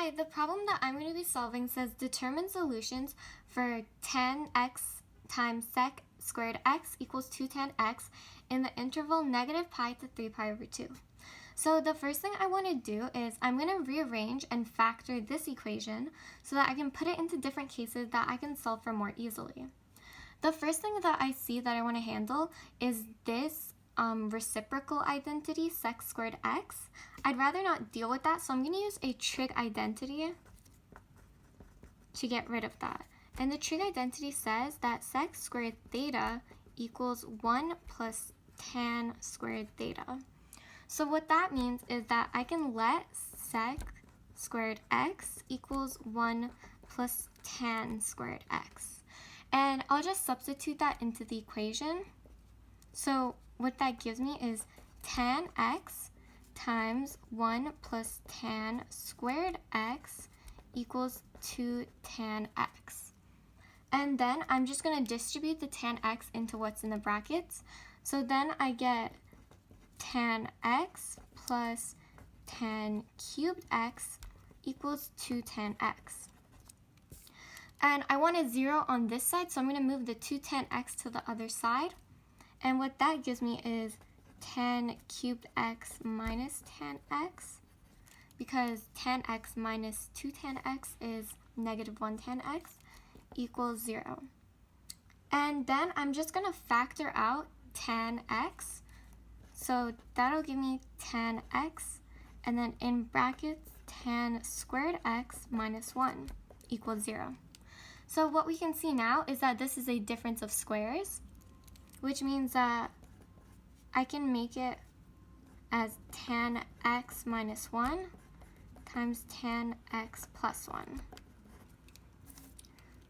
Hi, the problem that I'm going to be solving says determine solutions for 10x times sec squared x equals 210x in the interval negative pi to 3 pi over 2. So the first thing I want to do is I'm going to rearrange and factor this equation so that I can put it into different cases that I can solve for more easily. The first thing that I see that I want to handle is this reciprocal identity, sec squared x. I'd rather not deal with that, so I'm going to use a trig identity to get rid of that. And the trig identity says that sec squared theta equals 1 plus tan squared theta. So what that means is that I can let sec squared x equals 1 plus tan squared x. And I'll just substitute that into the equation. So what that gives me is tan x times 1 plus tan squared x equals 2 tan x. And then I'm just going to distribute the tan x into what's in the brackets. So then I get tan x plus tan cubed x equals 2 tan x. And I want a 0 on this side, so I'm going to move the 2 tan x to the other side. And what that gives me is tan cubed x minus tan x, because tan x minus 2 tan x is negative 1 tan x equals 0. And then I'm just going to factor out tan x. So that'll give me tan x, and then in brackets tan squared x minus 1 equals 0. So what we can see now is that this is a difference of squares, which means that I can make it as tan x minus 1 times tan x plus 1.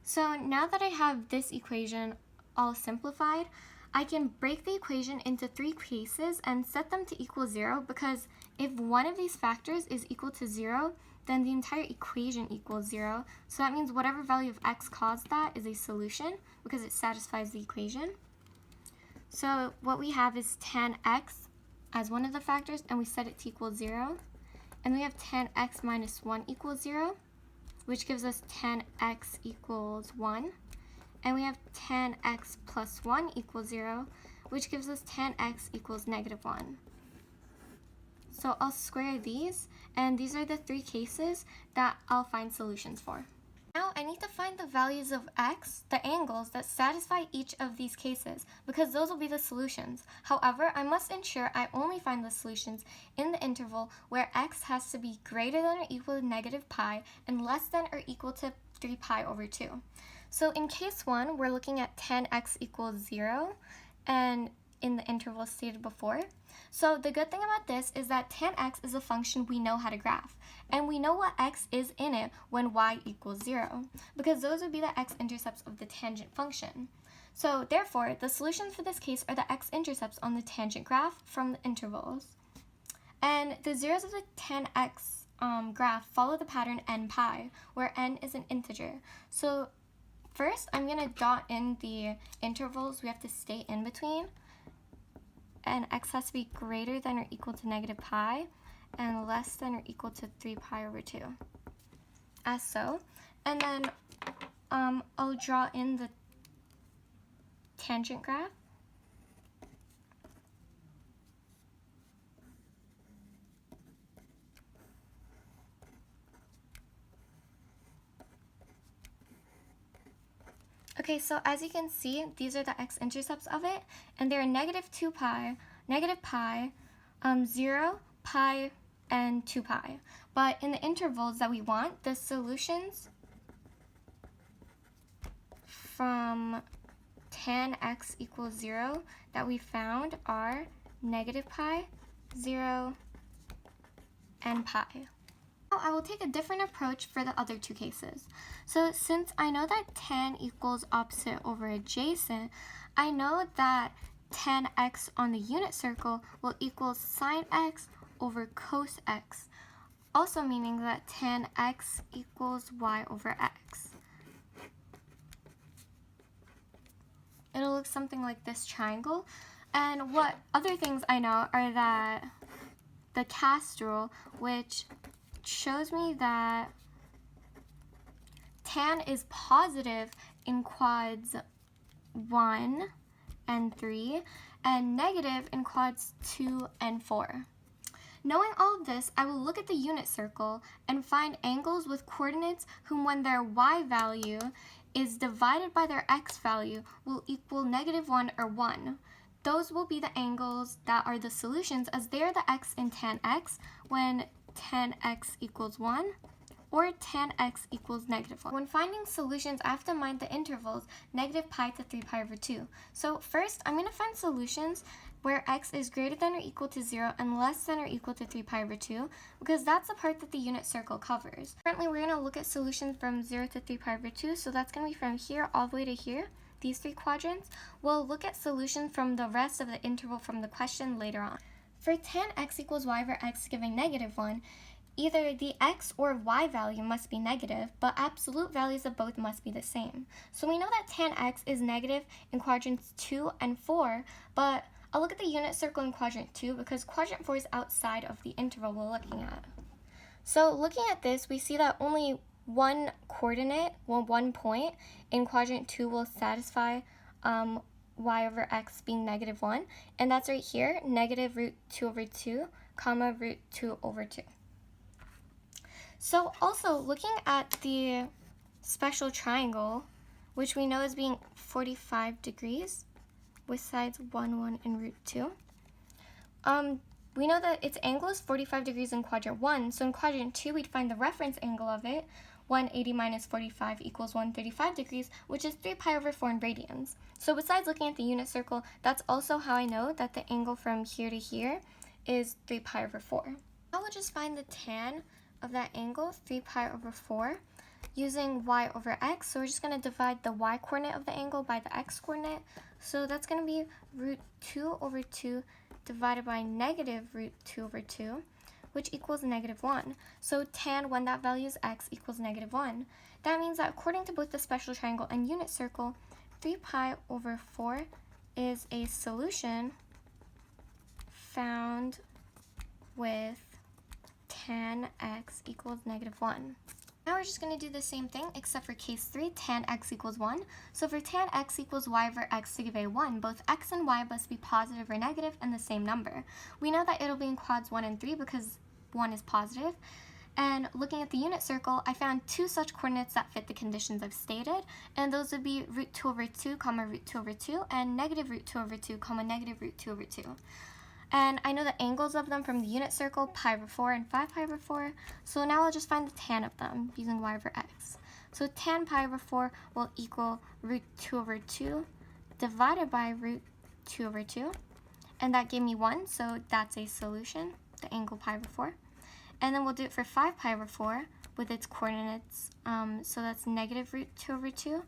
So now that I have this equation all simplified, I can break the equation into 3 cases and set them to equal 0, because if one of these factors is equal to 0, then the entire equation equals 0. So that means whatever value of x caused that is a solution because it satisfies the equation. So what we have is tan x as one of the factors, and we set it to equal 0. And we have tan x minus 1 equals 0, which gives us tan x equals 1. And we have tan x plus 1 equals 0, which gives us tan x equals negative 1. So I'll square these, and these are the 3 cases that I'll find solutions for. Now I need to find the values of x, the angles that satisfy each of these cases, because those will be the solutions. However, I must ensure I only find the solutions in the interval where x has to be greater than or equal to negative pi and less than or equal to 3 pi over 2. So in case 1, we're looking at tan x equals 0, and in the interval stated before. So the good thing about this is that tan x is a function we know how to graph, and we know what x is in it when y equals 0, because those would be the x-intercepts of the tangent function. So therefore, the solutions for this case are the x-intercepts on the tangent graph from the intervals. And the zeros of the tan x graph follow the pattern n pi, where n is an integer. So first, I'm going to dot in the intervals we have to stay in between. And x has to be greater than or equal to negative pi and less than or equal to 3 pi over 2, as so. And then I'll draw in the tangent graph. Okay, so as you can see, these are the x-intercepts of it, and they're negative 2 pi, negative pi, 0, pi, and 2 pi. But in the intervals that we want, the solutions from tan x equals 0 that we found are negative pi, 0, and pi. I will take a different approach for the other 2 cases. So since I know that tan equals opposite over adjacent, I know that tan x on the unit circle will equal sine x over cos x, also meaning that tan x equals y over x. It'll look something like this triangle. And what other things I know are that the cast rule, which shows me that tan is positive in quads 1 and 3, and negative in quads 2 and 4. Knowing all of this, I will look at the unit circle and find angles with coordinates whom when their y value is divided by their x value will equal -1 or 1. Those will be the angles that are the solutions, as they are the x in tan x when tan x equals 1 or tan x equals -1. When finding solutions, I have to mind the intervals -pi to 3pi/2. So first, I'm going to find solutions where x is greater than or equal to 0 and less than or equal to 3pi/2, because that's the part that the unit circle covers. Currently, we're going to look at solutions from 0 to 3pi/2, so that's going to be from here all the way to here, these three quadrants. We'll look at solutions from the rest of the interval from the question later on. For tan x equals y where x giving -1, either the x or y value must be negative, but absolute values of both must be the same. So we know that tan x is negative in quadrants 2 and 4, but I'll look at the unit circle in quadrant 2 because quadrant 4 is outside of the interval we're looking at. So looking at this, we see that only one coordinate, one point in quadrant 2 will satisfy y over x being -1, and that's right here, -√2/2, comma √2/2. So also looking at the special triangle, which we know is being 45 degrees with sides 1, 1, and √2. We know that its angle is 45 degrees in quadrant 1, so in quadrant 2 we'd find the reference angle of it, 180 minus 45 equals 135 degrees, which is 3pi/4 in radians. So besides looking at the unit circle, that's also how I know that the angle from here to here is 3pi/4. Now we'll just find the tan of that angle, 3pi/4, using y over x. So we're just going to divide the y coordinate of the angle by the x coordinate. So that's going to be √2/2 divided by -√2/2, which equals -1. So tan, when that value is x, equals -1. That means that according to both the special triangle and unit circle, 3pi/4 is a solution found with tan x equals -1. Now we're just going to do the same thing except for case 3, tan x equals 1. So for tan x equals y over x to give a 1, both x and y must be positive or negative and the same number. We know that it'll be in quads 1 and 3 because 1 is positive. And looking at the unit circle, I found two such coordinates that fit the conditions I've stated, and those would be √2/2, comma √2/2, and -√2/2, comma -√2/2. And I know the angles of them from the unit circle, pi/4 and 5pi/4, so now I'll just find the tan of them using y over x. So tan pi/4 will equal √2/2 divided by √2/2, and that gave me 1, so that's a solution, the angle pi/4. And then we'll do it for 5pi/4 with its coordinates, so that's -√2/2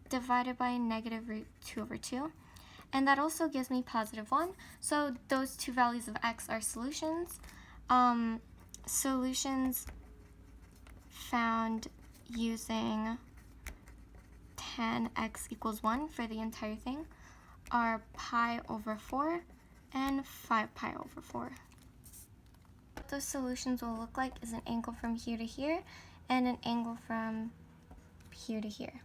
divided by -√2/2. And that also gives me +1. So those two values of x are solutions. Solutions found using tan x equals 1 for the entire thing are pi/4 and 5pi/4. What those solutions will look like is an angle from here to here and an angle from here to here.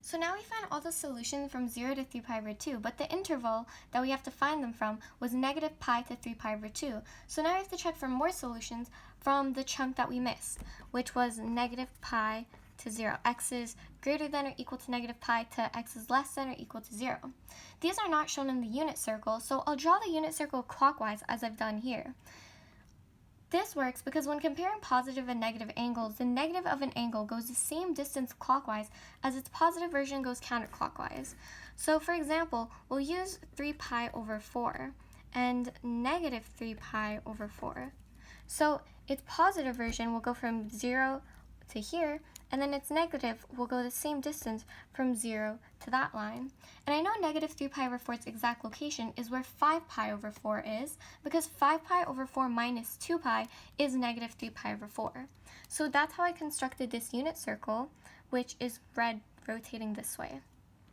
So now we found all the solutions from 0 to 3pi/2, but the interval that we have to find them from was -pi to 3pi/2. So now we have to check for more solutions from the chunk that we missed, which was -pi to 0. X is greater than or equal to -pi to x is less than or equal to 0. These are not shown in the unit circle, so I'll draw the unit circle clockwise as I've done here. This works because when comparing positive and negative angles, the negative of an angle goes the same distance clockwise as its positive version goes counterclockwise. So for example, we'll use 3pi/4 and -3pi/4. So its positive version will go from 0 to here, and then its negative will go the same distance from 0 to that line. And I know -3pi/4's exact location is where 5pi/4 is, because 5pi/4 minus 2pi is -3pi/4. So that's how I constructed this unit circle, which is red rotating this way.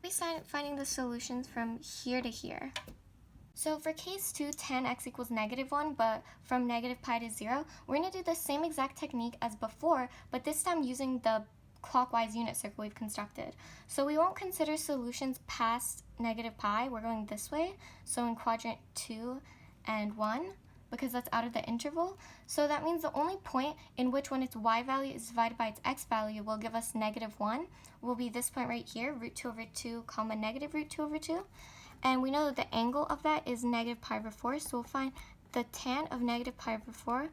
We started finding the solutions from here to here. So for case 2, tan x equals -1, but from -pi to 0, we're going to do the same exact technique as before, but this time using the clockwise unit circle we've constructed. So we won't consider solutions past negative pi. We're going this way. So in quadrant 2 and 1, because that's out of the interval. So that means the only point in which when its y value is divided by its x value will give us -1 will be this point right here, root 2 over 2 comma negative root 2 over 2. And we know that the angle of that is negative pi over 4, so we'll find the tan of negative pi over 4,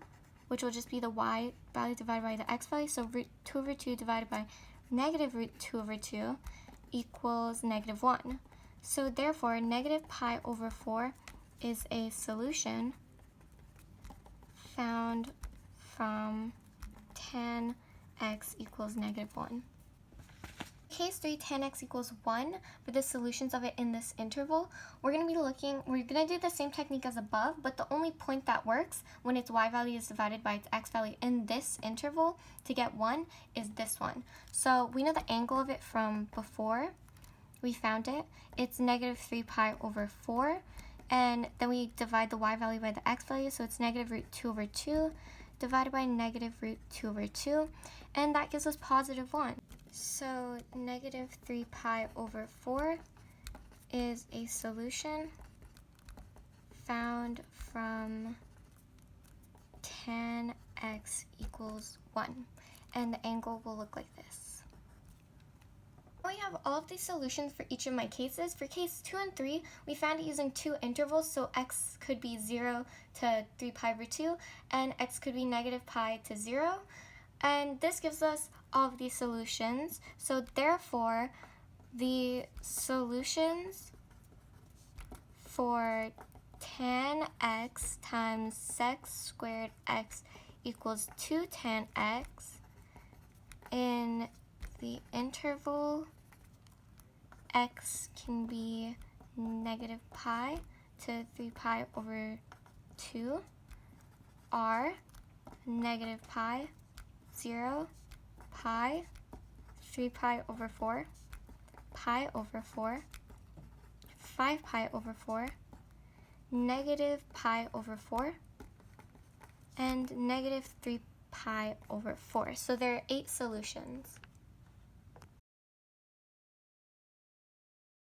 which will just be the y value divided by the x value. So root 2 over 2 divided by negative root 2 over 2 equals -1. So therefore, negative pi over 4 is a solution found from tan x equals -1. Case 3, tan x equals 1 for the solutions of it in this interval. We're going to do the same technique as above, but the only point that works when its y value is divided by its x value in this interval to get 1 is this one. So we know the angle of it from before. We found it. It's -3 pi over 4. And then we divide the y value by the x value, so it's negative root 2 over 2 divided by negative root 2 over 2, and that gives us +1. So negative 3 pi over 4 is a solution found from tan x equals 1, and the angle will look like this. We have all of these solutions for each of my cases. For case 2 and 3, we found it using 2 intervals, so x could be 0 to 3 pi over 2, and x could be negative pi to 0. And this gives us all of these solutions. So therefore, the solutions for tan x times sec squared x equals 2 tan x in the interval x can be negative pi to 3 pi over 2 are negative pi, 0, pi, 3 pi over 4, pi over 4, 5 pi over 4, negative pi over 4, and negative 3 pi over 4. So there are 8 solutions.